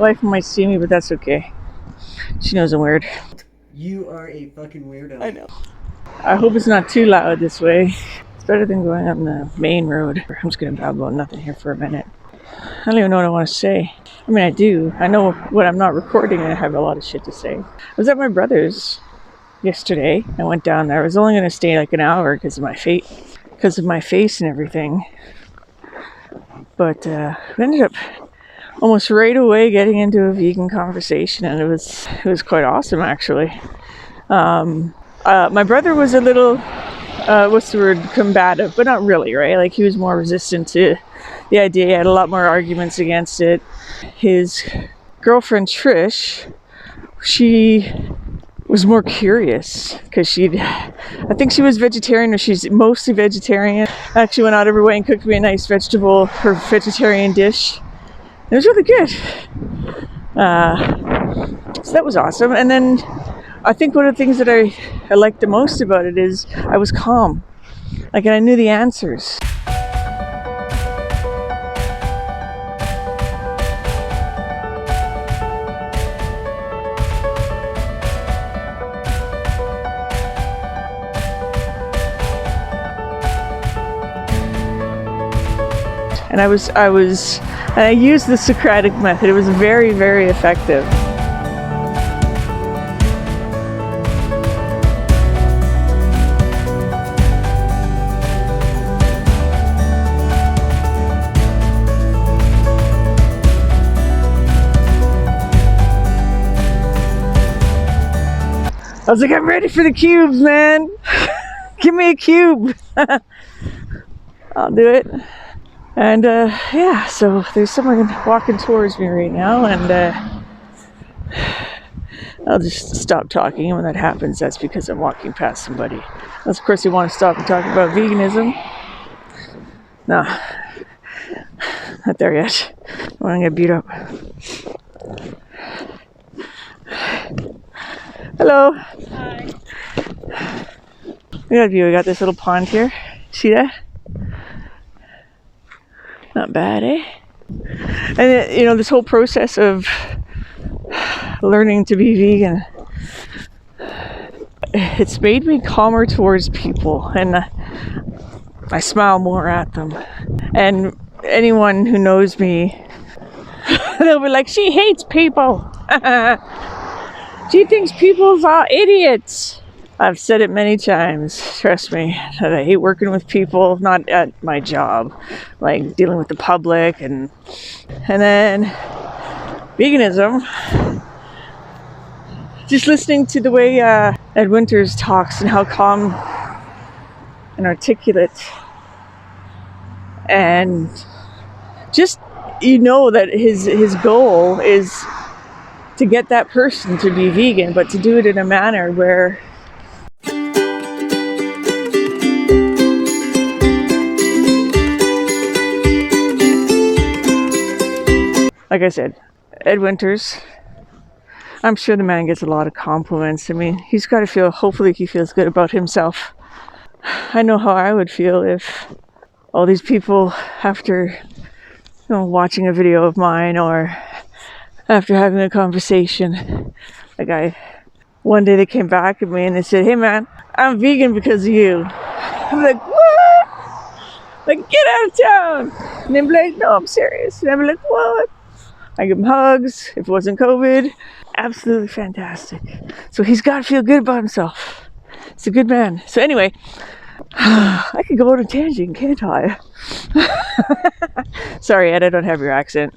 wife might see me, but that's okay. She knows I'm weird. You are a fucking weirdo. I know. I hope it's not too loud this way. It's better than going on the main road. I'm just gonna babble about nothing here for a minute. I don't even know what I want to say. I mean, I do. I know when I'm not recording and I have a lot of shit to say. I was at my brother's yesterday. I went down there. I was only going to stay like an hour because of my face and everything. But we ended up almost right away getting into a vegan conversation, and it was quite awesome actually. My brother was a little combative, but not really, right? Like he was more resistant to the idea. He had a lot more arguments against it. His girlfriend Trish, she was more curious because I think she was vegetarian, or she's mostly vegetarian. Actually went out of her way and cooked me a nice vegetarian dish. It was really good. So that was awesome. And then I think one of the things that I liked the most about it is I was calm. Like, and I knew the answers. And I used the Socratic method. It was very, very effective. I was like, I'm ready for the cubes, man. Give me a cube. I'll do it. And yeah, so there's someone walking towards me right now, and I'll just stop talking. And when that happens, that's because I'm walking past somebody. Unless, of course, you want to stop and talk about veganism. No, not there yet. I don't want to get beat up. Hello. Hi. We got a view. We got this little pond here. See that? Not bad, eh? And you know, this whole process of learning to be vegan, it's made me calmer towards people, and I smile more at them. And anyone who knows me, they'll be like, she hates people. She thinks people are idiots. I've said it many times, trust me, that I hate working with people, not at my job, like dealing with the public, and then veganism. Just listening to the way Ed Winters talks and how calm and articulate, and just, you know, that his goal is to get that person to be vegan, but to do it in a manner where like I said, Ed Winters, I'm sure the man gets a lot of compliments. I mean, he's got to feel, hopefully he feels good about himself. I know how I would feel if all these people, after, you know, watching a video of mine or after having a conversation, like one day they came back at me and they said, hey man, I'm vegan because of you. I'm like, what? Like, get out of town. And they'd be like, no, I'm serious. And I'd be like, what? I give him hugs. If it wasn't COVID, absolutely fantastic. So he's got to feel good about himself. He's a good man. So anyway, I could go on a tangent, can't I? Sorry, Ed, I don't have your accent.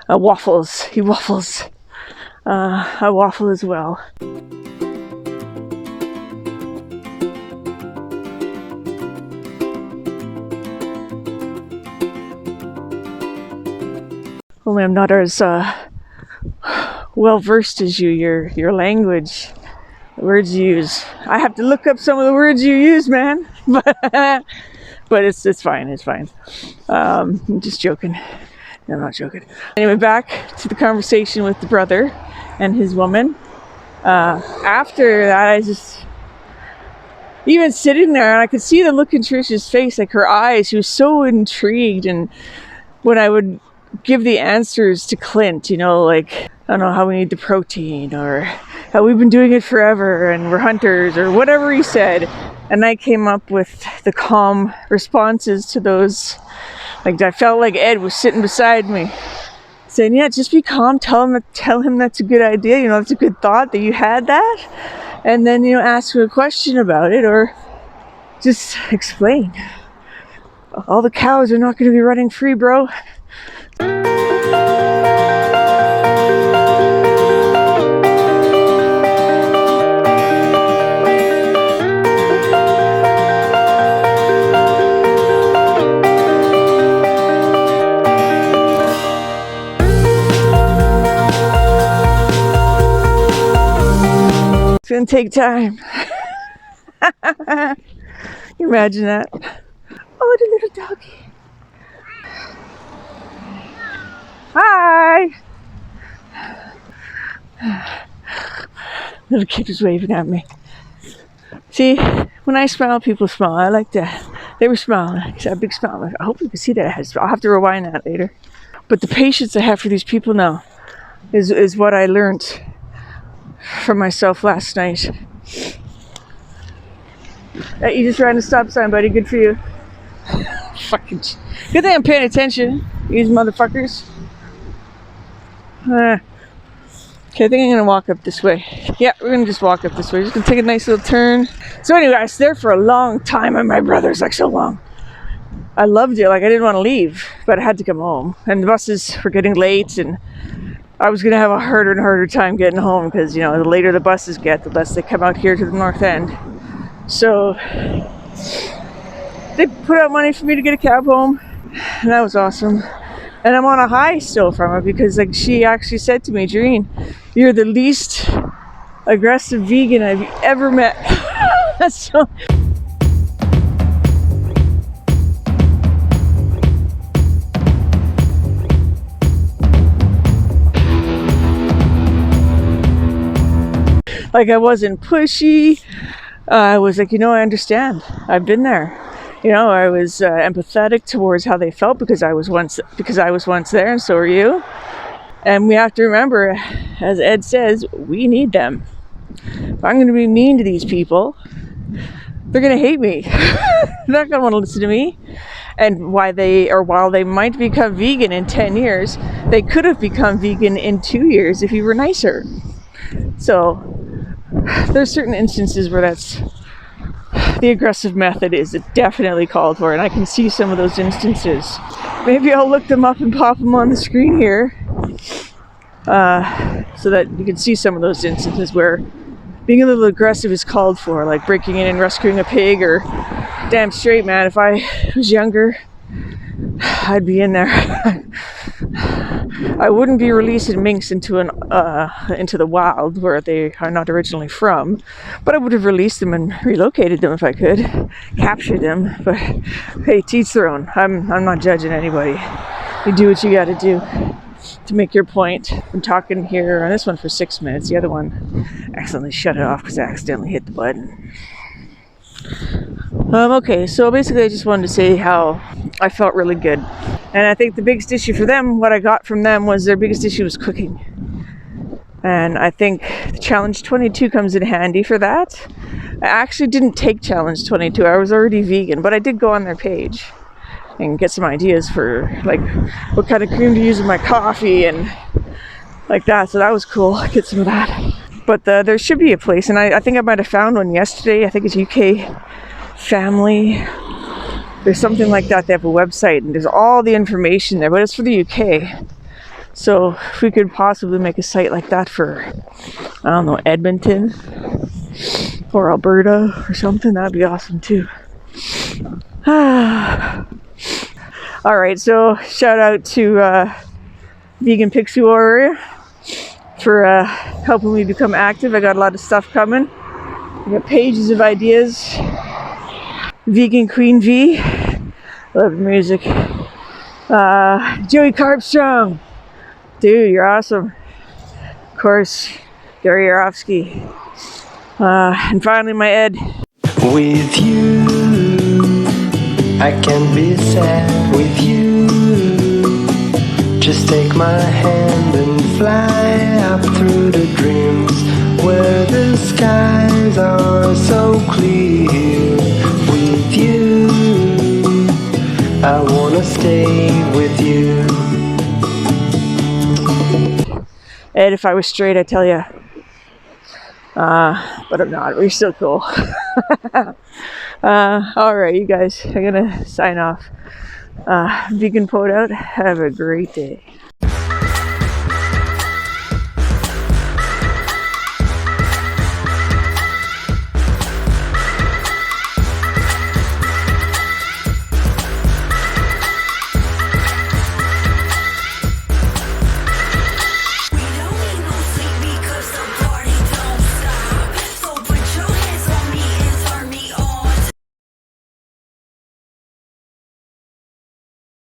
Waffles. He waffles. I waffle as well. Only I'm not as well versed as you. Your language, the words you use. I have to look up some of the words you use, man. But it's fine. It's fine. I'm just joking. No, I'm not joking. Anyway, back to the conversation with the brother and his woman. After that, I just, even sitting there, and I could see the look in Trish's face, like her eyes. She was so intrigued, and when I would give the answers to Clint, you know, like, I don't know, how we need the protein, or how we've been doing it forever and we're hunters, or whatever he said. And I came up with the calm responses to those. Like, I felt like Ed was sitting beside me saying, yeah, just be calm, tell him that's a good idea, you know, that's a good thought that you had that. And then, you know, ask him a question about it, or just explain. All the cows are not going to be running free, bro. It's going to take time. You imagine that? Oh, the little doggy. Hi! Little kid was waving at me. See, when I smile, people smile. I like that. They were smiling. I got a big smile. I hope you can see that. I'll have to rewind that later. But the patience I have for these people now is what I learned from myself last night. You just ran a stop sign, buddy. Good for you. Fucking good thing I'm paying attention, these motherfuckers. Okay, I think I'm gonna walk up this way. Yeah, we're gonna just walk up this way. Just gonna take a nice little turn. So anyway, I was there for a long time, and my brother's like, so long. I loved it. Like, I didn't want to leave, but I had to come home. And the buses were getting late, and I was gonna have a harder and harder time getting home because, you know, the later the buses get, the less they come out here to the north end. So they put out money for me to get a cab home, and that was awesome. And I'm on a high still from it because, like, she actually said to me, Jareen, you're the least aggressive vegan I've ever met. So like, I wasn't pushy. I was like, you know, I understand. I've been there. You know, I was empathetic towards how they felt because I was once there, and so are you. And we have to remember, as Ed says, we need them. If I'm going to be mean to these people, they're going to hate me. They're not going to want to listen to me. And while they might become vegan in 10 years, they could have become vegan in 2 years if you were nicer. So there's certain instances where the aggressive method is definitely called for, and I can see some of those instances. Maybe I'll look them up and pop them on the screen here, so that you can see some of those instances where being a little aggressive is called for, like breaking in and rescuing a pig, or damn straight, man, if I was younger, I'd be in there. I wouldn't be releasing minks into the wild where they are not originally from, but I would have released them and relocated them if I could, captured them. But hey, to each their own. I'm not judging anybody. You do what you got to do to make your point. I'm talking here on this one for 6 minutes. The other one, accidentally shut it off because I accidentally hit the button. Okay, so basically I just wanted to say how I felt really good. And I think the biggest issue for them, what I got from them, was their biggest issue was cooking. And I think the Challenge 22 comes in handy for that. I actually didn't take Challenge 22. I was already vegan, but I did go on their page and get some ideas for, like, what kind of cream to use in my coffee and like that. So that was cool. Get some of that. But there should be a place, and I think I might have found one yesterday. I think it's UK Family. There's something like that. They have a website, and there's all the information there, but it's for the UK. So if we could possibly make a site like that for, I don't know, Edmonton or Alberta or something, that'd be awesome too. All right, so shout out to Vegan Pixie Warrior for helping me become active. I got a lot of stuff coming. I got pages of ideas. Vegan Queen V. Love the music. Joey Carbstrong. Dude, you're awesome. Of course, Gary Yourofsky. And finally, my Ed. With you, I can be sad with you. take my hand and fly up through the dreams where the skies are so clear. With you, I wanna stay with you. Ed, if I was straight, I'd tell you. But I'm not. We're still cool. Alright, you guys. I'm gonna sign off. Vegan Pod out. Have a great day.